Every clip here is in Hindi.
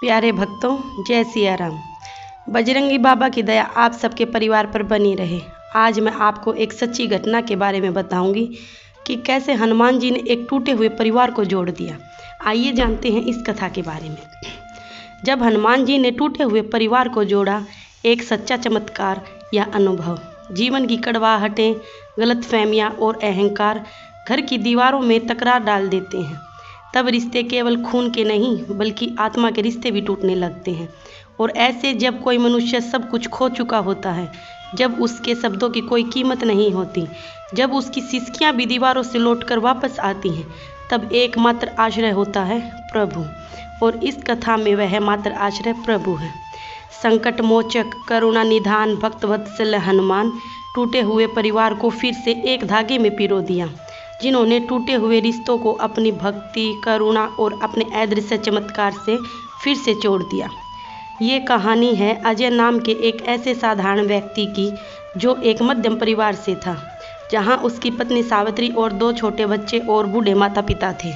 प्यारे भक्तों, जय सिया राम। बजरंगी बाबा की दया आप सबके परिवार पर बनी रहे। आज मैं आपको एक सच्ची घटना के बारे में बताऊंगी कि कैसे हनुमान जी ने एक टूटे हुए परिवार को जोड़ दिया। आइए जानते हैं इस कथा के बारे में। जब हनुमान जी ने टूटे हुए परिवार को जोड़ा, एक सच्चा चमत्कार या अनुभव। जीवन की कड़वाहटें, गलतफहमियां और अहंकार घर की दीवारों में तकरार डाल देते हैं। तब रिश्ते केवल खून के नहीं बल्कि आत्मा के रिश्ते भी टूटने लगते हैं। और ऐसे जब कोई मनुष्य सब कुछ खो चुका होता है, जब उसके शब्दों की कोई कीमत नहीं होती, जब उसकी सिसकियां भी दीवारों से लौटकर वापस आती हैं, तब एकमात्र आश्रय होता है प्रभु। और इस कथा में वह मात्र आश्रय प्रभु है। संकट मोचक, करुणा निधान, भक्तवत्सल हनुमान टूटे हुए परिवार को फिर से एक धागे में पिरो दिया। जिन्होंने टूटे हुए रिश्तों को अपनी भक्ति, करुणा और अपने अदृश्य चमत्कार से फिर से जोड़ दिया। ये कहानी है अजय नाम के एक ऐसे साधारण व्यक्ति की जो एक मध्यम परिवार से था, जहां उसकी पत्नी सावित्री और 2 छोटे बच्चे और बूढ़े माता पिता थे।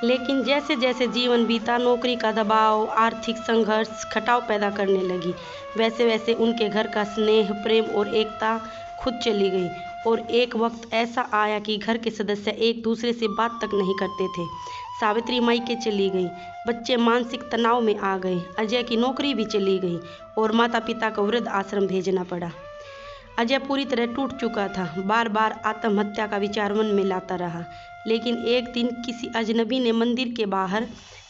लेकिन जैसे जैसे जीवन बीता, नौकरी का दबाव, आर्थिक संघर्ष खटाव पैदा करने लगी, वैसे वैसे उनके घर का स्नेह, प्रेम और एकता खुद चली गई। और एक वक्त ऐसा आया कि घर के सदस्य एक दूसरे से बात तक नहीं करते थे। सावित्री मायके चली गई, बच्चे मानसिक तनाव में आ गए, अजय की नौकरी भी चली गई और माता पिता को वृद्ध आश्रम भेजना पड़ा। अजय पूरी तरह टूट चुका था, बार बार आत्महत्या का विचार मन में लाता रहा। लेकिन एक दिन किसी अजनबी ने मंदिर के बाहर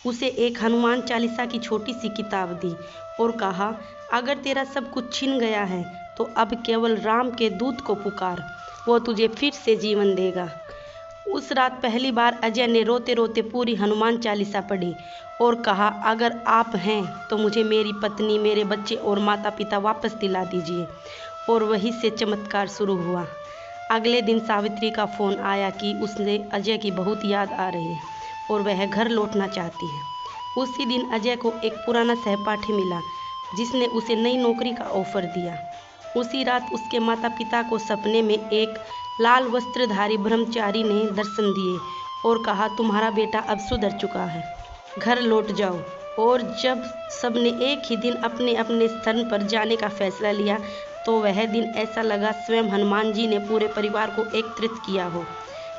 उसे एक हनुमान चालीसा की छोटी सी किताब दी और कहा, अगर तेरा सब कुछ छिन गया है तो अब केवल राम के दूत को पुकार, वो तुझे फिर से जीवन देगा। उस रात पहली बार अजय ने रोते रोते पूरी हनुमान चालीसा पढ़ी और कहा, अगर आप हैं तो मुझे मेरी पत्नी, मेरे बच्चे और माता पिता वापस दिला दीजिए। और वहीं से चमत्कार शुरू हुआ। अगले दिन सावित्री का फ़ोन आया कि उसने अजय की बहुत याद आ रही है और वह घर लौटना चाहती है। उसी दिन अजय को एक पुराना सहपाठी मिला जिसने उसे नई नौकरी का ऑफर दिया। उसी रात उसके माता पिता को सपने में एक लाल वस्त्रधारी ब्रह्मचारी ने दर्शन दिए और कहा, तुम्हारा बेटा अब सुधर चुका है, घर लौट जाओ। और जब सबने एक ही दिन अपने अपने स्थान पर जाने का फैसला लिया, तो वह दिन ऐसा लगा स्वयं हनुमान जी ने पूरे परिवार को एकत्रित किया हो।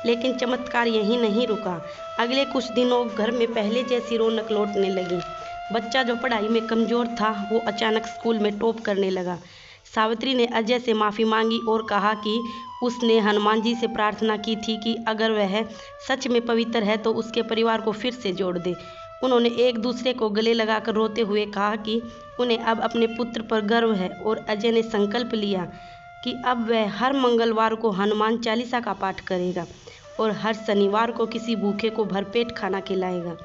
लेकिन चमत्कार यहीं नहीं रुका। अगले कुछ दिनों घर में पहले जैसी रौनक लौटने लगी। बच्चा जो पढ़ाई में कमज़ोर था, वो अचानक स्कूल में टॉप करने लगा। सावित्री ने अजय से माफ़ी मांगी और कहा कि उसने हनुमान जी से प्रार्थना की थी कि अगर वह सच में पवित्र है तो उसके परिवार को फिर से जोड़ दे। उन्होंने एक दूसरे को गले लगाकर रोते हुए कहा कि उन्हें अब अपने पुत्र पर गर्व है। और अजय ने संकल्प लिया कि अब वह हर मंगलवार को हनुमान चालीसा का पाठ करेगा और हर शनिवार को किसी भूखे को भरपेट खाना खिलाएगा।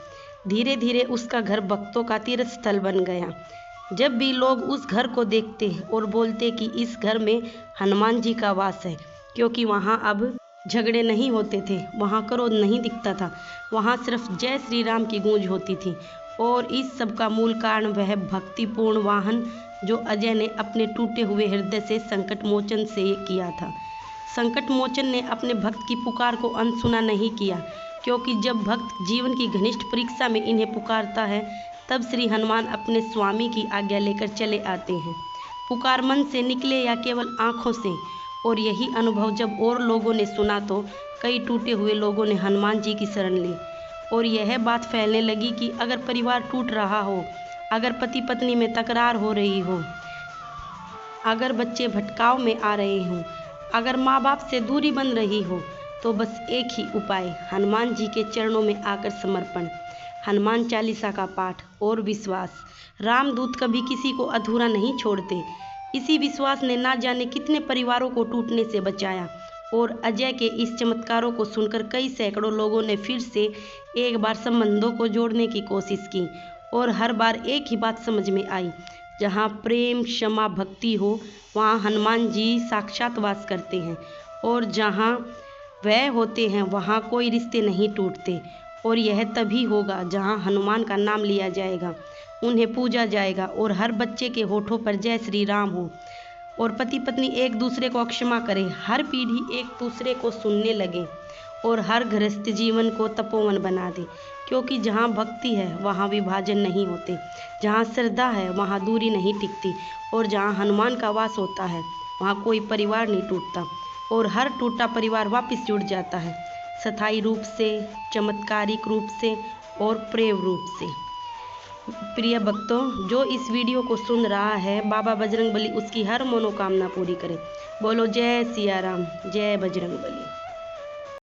धीरे धीरे उसका घर भक्तों का तीर्थ स्थल बन गया। जब भी लोग उस घर को देखते और बोलते कि इस घर में हनुमान जी का वास है, क्योंकि वहाँ अब झगड़े नहीं होते थे, वहाँ क्रोध नहीं दिखता था, वहाँ सिर्फ जय श्री राम की गूंज होती थी। और इस सब का मूल कारण वह भक्तिपूर्ण वाहन जो अजय ने अपने टूटे हुए हृदय से संकट मोचन से किया था। संकट मोचन ने अपने भक्त की पुकार को अनसुना नहीं किया, क्योंकि जब भक्त जीवन की घनिष्ठ परीक्षा में इन्हें पुकारता है, तब श्री हनुमान अपने स्वामी की आज्ञा लेकर चले आते हैं। पुकार मन से निकले या केवल आँखों से। और यही अनुभव जब और लोगों ने सुना तो कई टूटे हुए लोगों ने हनुमान जी की शरण ली। और यह बात फैलने लगी कि अगर परिवार टूट रहा हो, अगर पति पत्नी में तकरार हो रही हो, अगर बच्चे भटकाव में आ रहे हों, अगर माँ बाप से दूरी बन रही हो, तो बस एक ही उपाय, हनुमान जी के चरणों में आकर समर्पण, हनुमान चालीसा का पाठ और विश्वास। रामदूत कभी किसी को अधूरा नहीं छोड़ते। इसी विश्वास ने ना जाने कितने परिवारों को टूटने से बचाया। और अजय के इस चमत्कारों को सुनकर कई सैकड़ों लोगों ने फिर से एक बार संबंधों को जोड़ने की कोशिश की। और हर बार एक ही बात समझ में आई, जहाँ प्रेम, क्षमा, भक्ति हो, वहाँ हनुमान जी साक्षात वास करते हैं। और जहाँ वह होते हैं, वहाँ कोई रिश्ते नहीं टूटते। और यह तभी होगा जहाँ हनुमान का नाम लिया जाएगा, उन्हें पूजा जाएगा और हर बच्चे के होठों पर जय श्री राम हो। और पति पत्नी एक दूसरे को क्षमा करें, हर पीढ़ी एक दूसरे को सुनने लगे और हर गृहस्थ जीवन को तपोवन बना दे। क्योंकि जहाँ भक्ति है वहाँ विभाजन नहीं होते, जहाँ श्रद्धा है वहाँ दूरी नहीं टिकती, और जहाँ हनुमान का वास होता है वहाँ कोई परिवार नहीं टूटता, और हर टूटा परिवार वापस जुड़ जाता है, स्थायी रूप से, चमत्कारिक रूप से और प्रेम रूप से। प्रिय भक्तों, जो इस वीडियो को सुन रहा है, बाबा बजरंगबली उसकी हर मनोकामना पूरी करे। बोलो जय सिया राम, जय बजरंगबली।